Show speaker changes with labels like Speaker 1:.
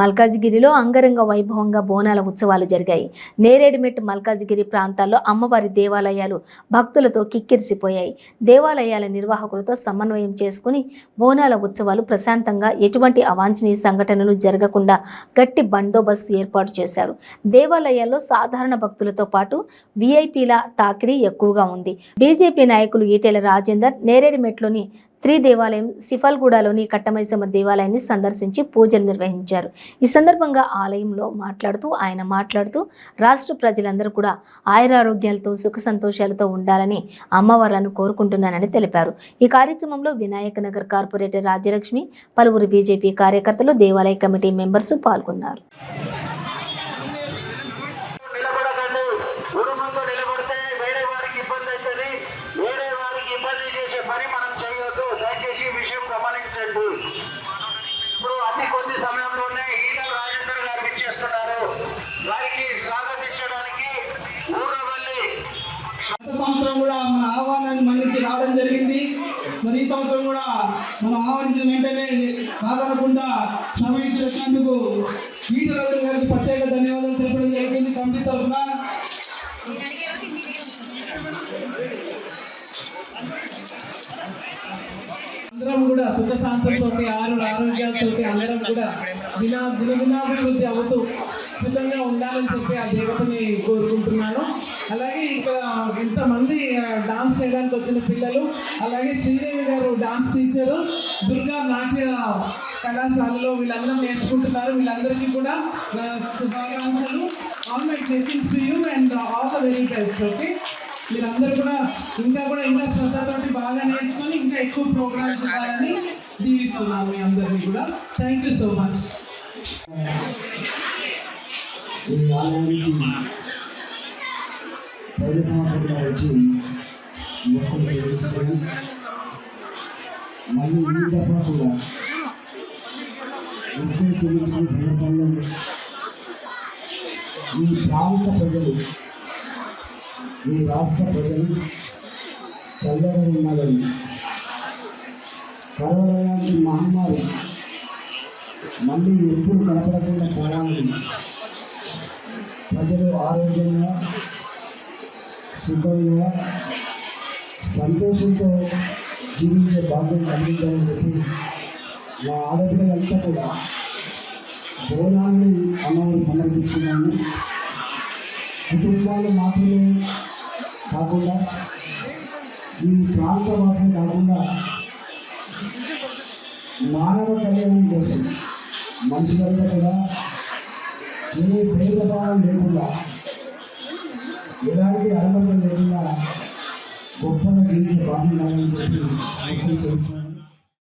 Speaker 1: మల్కాజిగిరిలో అంగరంగ వైభవంగా బోనాల ఉత్సవాలు జరిగాయి. నేరేడుమెట్ మల్కాజిగిరి ప్రాంతాల్లో అమ్మవారి దేవాలయాలు భక్తులతో కిక్కిరిసిపోయాయి. దేవాలయాల నిర్వాహకులతో సమన్వయం చేసుకుని బోనాల ఉత్సవాలు ప్రశాంతంగా ఎటువంటి అవాంఛనీయ సంఘటనలు జరగకుండా గట్టి బందోబస్తు ఏర్పాటు చేశారు. దేవాలయాల్లో సాధారణ భక్తులతో పాటు విఐపీల తాకిడి ఎక్కువగా ఉంది. బీజేపీ నాయకులు ఈటెల రాజేందర్ నేరేడుమెట్లోని దేవాలయం, సిఫల్గూడలోని కట్టమైసమ్మ దేవాలయాన్ని సందర్శించి పూజలు నిర్వహించారు. ఈ సందర్భంగా ఆలయంలో ఆయన మాట్లాడుతూ రాష్ట్ర ప్రజలందరూ కూడా ఆయురారోగ్యాలతో సుఖ సంతోషాలతో ఉండాలని అమ్మవార్లను కోరుకుంటున్నానని తెలిపారు. ఈ కార్యక్రమంలో వినాయక నగర్ కార్పొరేటర్ రాజ్యలక్ష్మి, పలువురు బీజేపీ కార్యకర్తలు, దేవాలయ కమిటీ మెంబర్స్ పాల్గొన్నారు.
Speaker 2: ఇప్పుడు అతి కొద్ది సమయంలోనే ఈటల రాజేందర్ గారు ఇచ్చేస్తున్నారు. వారికి స్వాగతించడానికి ఊరవల్లి
Speaker 3: సంవత్సరం కూడా మన ఆహ్వానాన్ని మన్నించి రావడం జరిగింది. మరి ఈ సంవత్సరం కూడా మనం ఆహ్వానించిన వెంటనే కాదనకుండా సమయించినందుకు ఈటల రాజేందర్ గారికి ప్రత్యేక ధన్యవాదాలు తెలపడం జరిగింది. కమిటీ తరఫున అందరం కూడా సుఖశాంతంతో ఆరోగ్యాలతో అందరం కూడా దినదినాభివృద్ధి అవుతూ సుఖంగా ఉండాలని చెప్పి ఆ దేవతని కోరుకుంటున్నాను. అలాగే ఇక్కడ ఇంతమంది డాన్స్ చేయడానికి వచ్చిన పిల్లలు, అలాగే శ్రీదేవి గారు డాన్స్ టీచరు, దుర్గా నాట్య కళాశాలలో వీళ్ళందరూ నేర్చుకుంటున్నారు. వీళ్ళందరికీ కూడా శుభాకాంక్షలు. All my blessings to you and all the very best. Okay, మీరందరూ కూడా ఇంకా శ్రద్ధతోటి బాగా నేర్చుకొని ఇంకా ఎక్కువ ప్రోగ్రామ్స్ ఇవ్వాలని దీవిస్తున్నాను మీ అందరినీ కూడా. Thank you so much.
Speaker 4: ఈ ప్రాంత ప్రజలు, ఈ రాష్ట్ర ప్రజలు చల్లగా ఉన్నారని, కరోనా లాంటి మహమ్మారి మళ్ళీ ఎప్పుడు కనపడకుండా పోవాలని, ప్రజలు ఆరోగ్యంగా, సుఖంగా, సంతోషంతో జీవించే భాగ్యం కలిగించాలని చెప్పి మా ఆడపిల్లలంతా కూడా బోనాన్ని అమ్మవారు సమర్పించుకున్నాను. కుటుంబాలు మాత్రమే కాకుండా ఈ ప్రాంత వాసం కాకుండా మానవ కళ్యాణం కోసం మనుషులంతా కూడా ఏ భేదభావం లేకుండా, ఎలాంటి అనుమతి లేకుండా గొప్పగా జీవించే బాధ్యత చెప్పి చేస్తున్నారు.